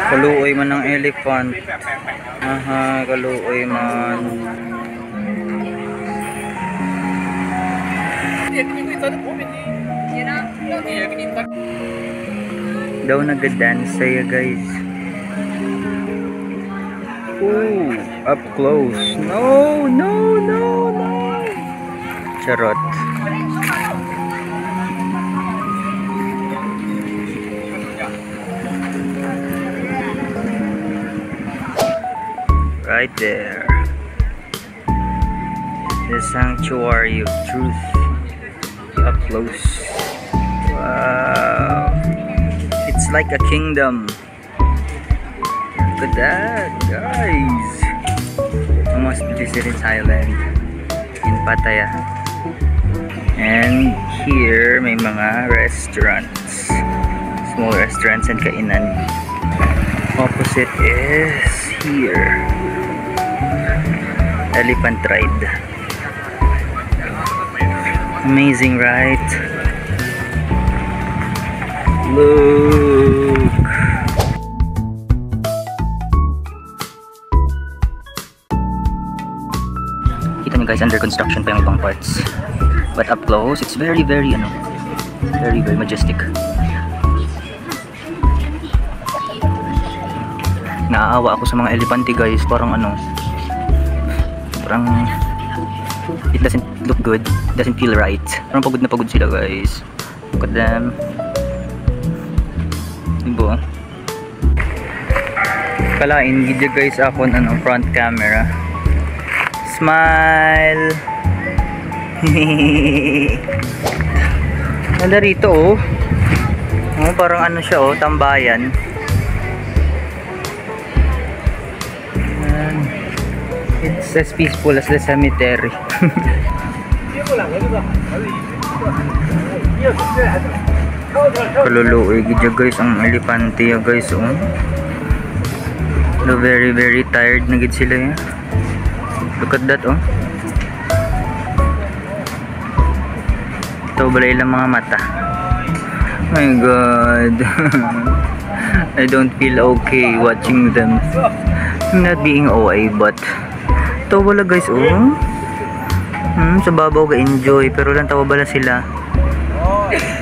Kaluoy man ng elephant. Aha, kaluoy man. Daw nag-dance saya guys. Ooh, up close. No, no, no, no. Charot. Right there. The sanctuary of truth. Up close. Wow. It's like a kingdom. Look at that, guys. Almost visited Thailand in Pattaya. And here may mga restaurants. Small restaurants and kainan. Opposite is here. Elephant ride. Amazing, right? Look. Kita niyo guys, under construction pa yung ibang parts. But up close, it's very very majestic. Naaawa ako sa mga elepante guys, parang it doesn't look good, doesn't feel right. Parang pagod na pagod sila guys. Look at them. Diba? Kalain video guys ako ng front camera. Smile. Nanda rito oh. Oh, parang siya oh, tambayan. It's as peaceful as the cemetery. Kaluluoy gidya guys ang elepante ya guys oh. Very very tired na gid sila ya. Look at that oh. Ito balay lang mga mata. My god. I don't feel okay watching them. I'm not being OA but tawa bala guys oh. Sa babaw ga enjoy pero lang tawa bala sila.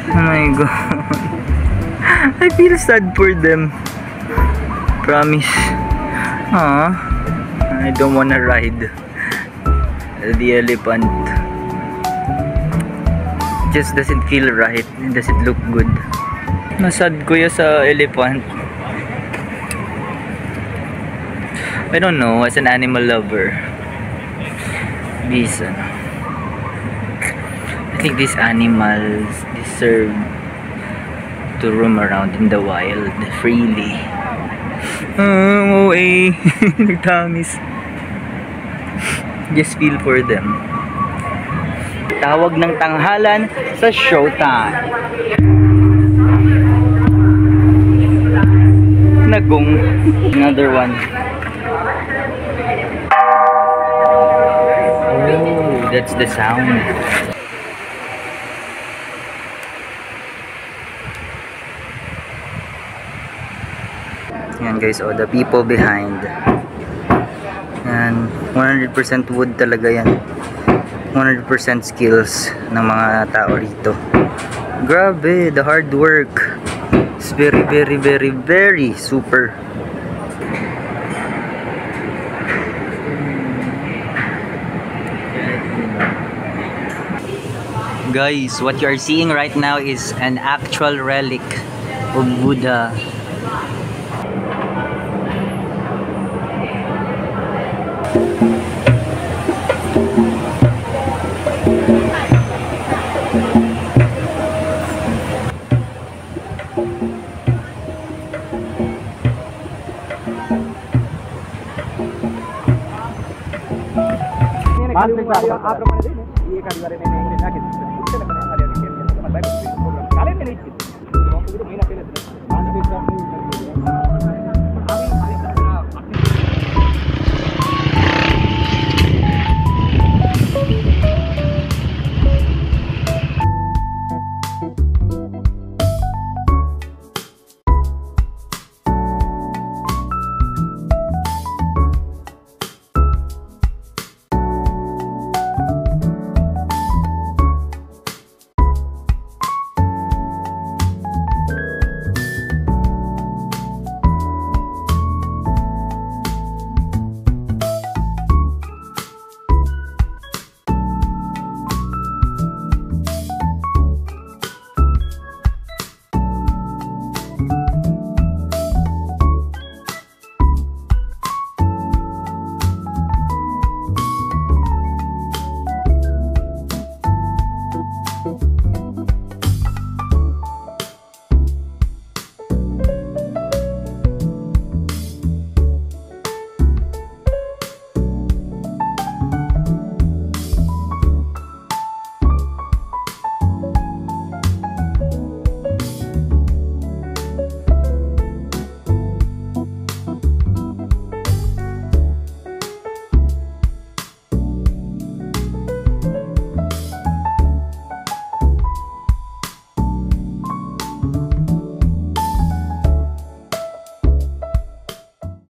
Oh my god. I feel sad for them. Promise. I don't wanna ride the elephant. Just doesn't feel right. It doesn't look good. Nasad ko ya sa elephant. I don't know, as an animal lover, I think these animals deserve to roam around in the wild freely. Oh, nagtamis. Just feel for them. Tawag ng tanghalan sa showtime. Nagong. Another one. Oh, that's the sound. Yan guys, oh, the people behind. Yan, 100% wood talaga yan. 100% skills ng mga tao rito. Grabe, the hard work. It's very, very, very, very super. Guys, what you are seeing right now is an actual relic of Buddha. ये